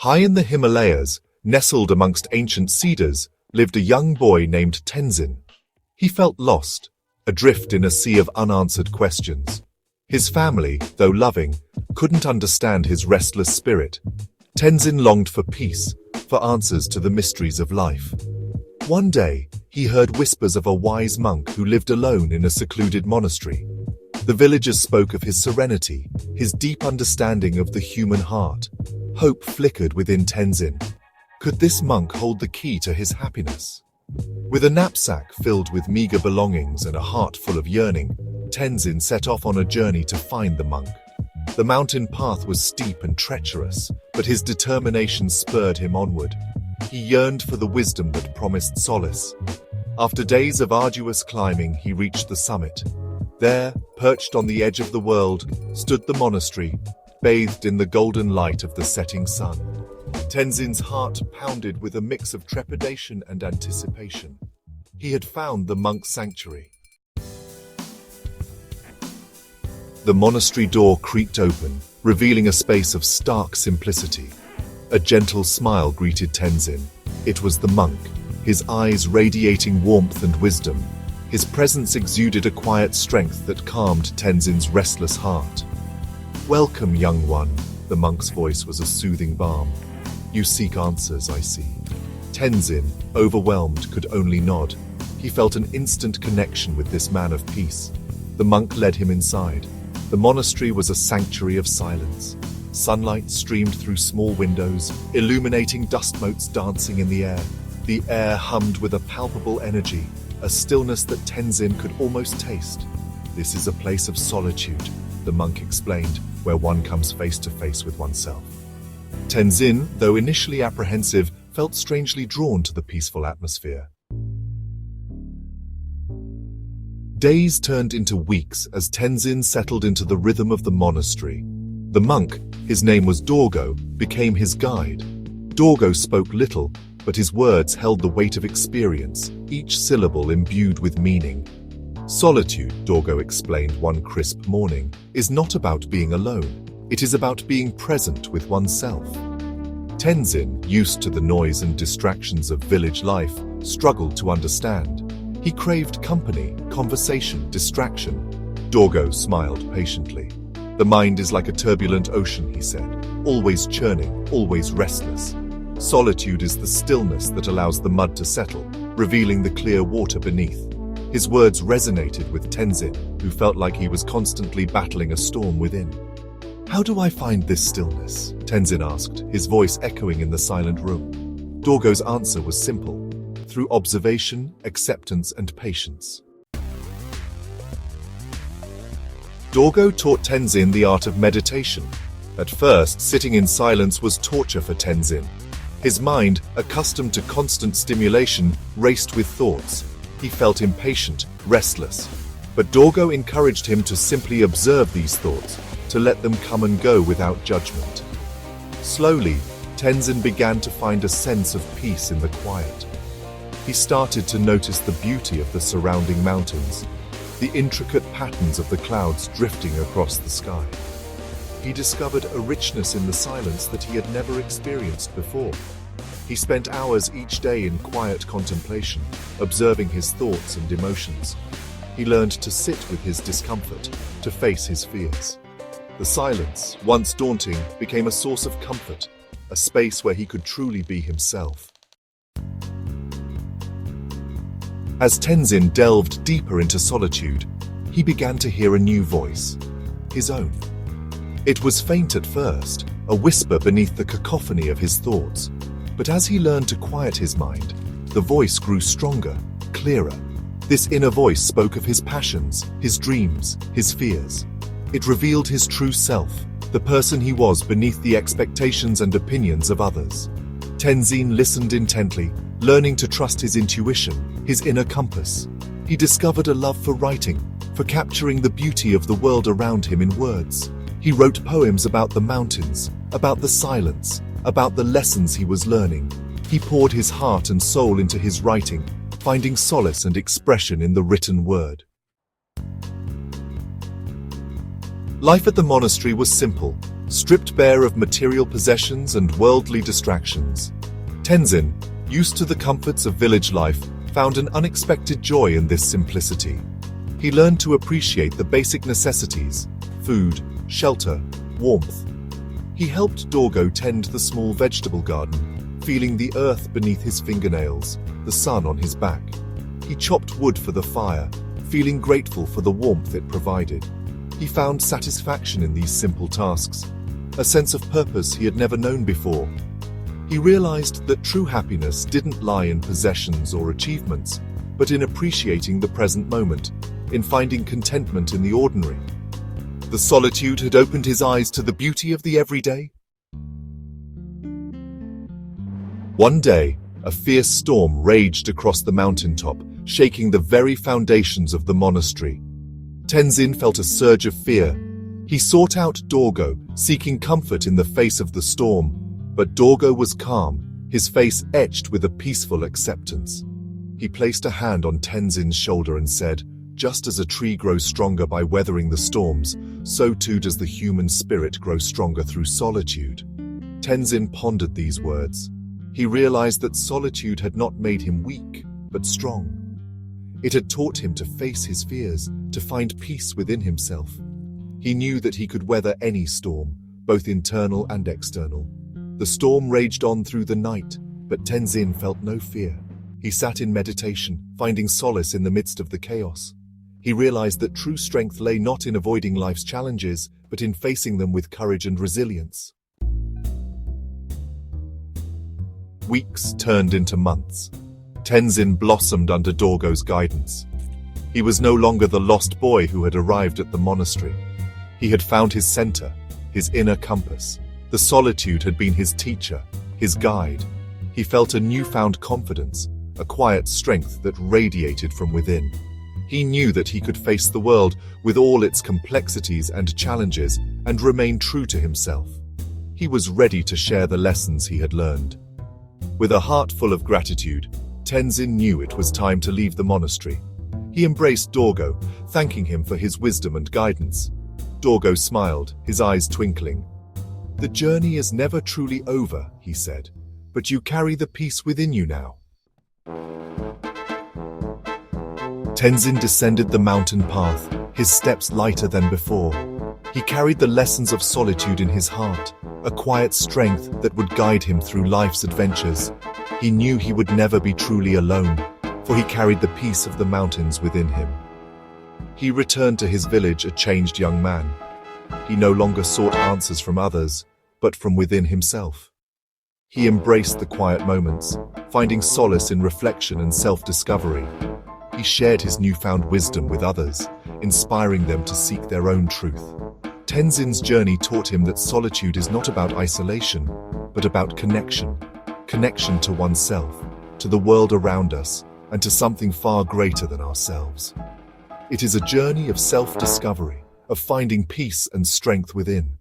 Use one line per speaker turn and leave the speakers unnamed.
High in the Himalayas, nestled amongst ancient cedars, lived a young boy named Tenzin. He felt lost, adrift in a sea of unanswered questions. His family, though loving, couldn't understand his restless spirit. Tenzin longed for peace, for answers to the mysteries of life. One day, he heard whispers of a wise monk who lived alone in a secluded monastery. The villagers spoke of his serenity, his deep understanding of the human heart. Hope flickered within Tenzin. Could this monk hold the key to his happiness? With a knapsack filled with meager belongings and a heart full of yearning, Tenzin set off on a journey to find the monk. The mountain path was steep and treacherous, but his determination spurred him onward. He yearned for the wisdom that promised solace. After days of arduous climbing, he reached the summit. There, perched on the edge of the world, stood the monastery, bathed in the golden light of the setting sun. Tenzin's heart pounded with a mix of trepidation and anticipation. He had found the monk's sanctuary. The monastery door creaked open, revealing a space of stark simplicity. A gentle smile greeted Tenzin. It was the monk, his eyes radiating warmth and wisdom. His presence exuded a quiet strength that calmed Tenzin's restless heart. "Welcome, young one," the monk's voice was a soothing balm. "You seek answers, I see." Tenzin, overwhelmed, could only nod. He felt an instant connection with this man of peace. The monk led him inside. The monastery was a sanctuary of silence. Sunlight streamed through small windows, illuminating dust motes dancing in the air. The air hummed with a palpable energy, a stillness that Tenzin could almost taste. "This is a place of solitude," the monk explained, "where one comes face to face with oneself." Tenzin, though initially apprehensive, felt strangely drawn to the peaceful atmosphere. Days turned into weeks as Tenzin settled into the rhythm of the monastery. The monk, his name was Dorgo, became his guide. Dorgo spoke little, but his words held the weight of experience, each syllable imbued with meaning. "Solitude," Dorgo explained one crisp morning, "is not about being alone. It is about being present with oneself." Tenzin, used to the noise and distractions of village life, struggled to understand. He craved company, conversation, distraction. Dorgo smiled patiently. "The mind is like a turbulent ocean," he said, "always churning, always restless. Solitude is the stillness that allows the mud to settle, revealing the clear water beneath." His words resonated with Tenzin, who felt like he was constantly battling a storm within. "How do I find this stillness?" Tenzin asked, his voice echoing in the silent room. Dorgo's answer was simple: through observation, acceptance, and patience. Dorgo taught Tenzin the art of meditation. At first, sitting in silence was torture for Tenzin. His mind, accustomed to constant stimulation, raced with thoughts. He felt impatient, restless. But Dorgo encouraged him to simply observe these thoughts, to let them come and go without judgment. Slowly, Tenzin began to find a sense of peace in the quiet. He started to notice the beauty of the surrounding mountains, the intricate patterns of the clouds drifting across the sky. He discovered a richness in the silence that he had never experienced before. He spent hours each day in quiet contemplation, observing his thoughts and emotions. He learned to sit with his discomfort, to face his fears. The silence, once daunting, became a source of comfort, a space where he could truly be himself. As Tenzin delved deeper into solitude, he began to hear a new voice, his own. It was faint at first, a whisper beneath the cacophony of his thoughts. But as he learned to quiet his mind, the voice grew stronger, clearer. This inner voice spoke of his passions, his dreams, his fears. It revealed his true self, the person he was beneath the expectations and opinions of others. Tenzin listened intently, learning to trust his intuition, his inner compass. He discovered a love for writing, for capturing the beauty of the world around him in words. He wrote poems about the mountains, about the silence, about the lessons he was learning. He poured his heart and soul into his writing, finding solace and expression in the written word. Life at the monastery was simple. stripped bare of material possessions and worldly distractions. Tenzin, used to the comforts of village life, found an unexpected joy in this simplicity. He learned to appreciate the basic necessities: food, shelter, warmth. He helped Dorgo tend the small vegetable garden, feeling the earth beneath his fingernails, the sun on his back. He chopped wood for the fire, feeling grateful for the warmth it provided. He found satisfaction in these simple tasks, a sense of purpose he had never known before. He realized that true happiness didn't lie in possessions or achievements, but in appreciating the present moment, in finding contentment in the ordinary. The solitude had opened his eyes to the beauty of the everyday. One day, a fierce storm raged across the mountaintop, shaking the very foundations of the monastery. Tenzin felt a surge of fear. He sought out Dorgo, seeking comfort in the face of the storm, but Dorgo was calm, his face etched with a peaceful acceptance. He placed a hand on Tenzin's shoulder and said, "Just as a tree grows stronger by weathering the storms, so too does the human spirit grow stronger through solitude." Tenzin pondered these words. He realized that solitude had not made him weak, but strong. It had taught him to face his fears, to find peace within himself. He knew that he could weather any storm, both internal and external. The storm raged on through the night, but Tenzin felt no fear. He sat in meditation, finding solace in the midst of the chaos. He realized that true strength lay not in avoiding life's challenges, but in facing them with courage and resilience. Weeks turned into months. Tenzin blossomed under Dorgo's guidance. He was no longer the lost boy who had arrived at the monastery. He had found his center, his inner compass. The solitude had been his teacher, his guide. He felt a newfound confidence, a quiet strength that radiated from within. He knew that he could face the world with all its complexities and challenges and remain true to himself. He was ready to share the lessons he had learned. With a heart full of gratitude, Tenzin knew it was time to leave the monastery. He embraced Dorgo, thanking him for his wisdom and guidance. Dorgo smiled, his eyes twinkling. "The journey is never truly over," he said, "but you carry the peace within you now." Tenzin descended the mountain path, his steps lighter than before. He carried the lessons of solitude in his heart, a quiet strength that would guide him through life's adventures. He knew he would never be truly alone, for he carried the peace of the mountains within him. He returned to his village a changed young man. He no longer sought answers from others, but from within himself. He embraced the quiet moments, finding solace in reflection and self-discovery. He shared his newfound wisdom with others, inspiring them to seek their own truth. Tenzin's journey taught him that solitude is not about isolation, but about connection. Connection to oneself, to the world around us, and to something far greater than ourselves. It is a journey of self-discovery, of finding peace and strength within.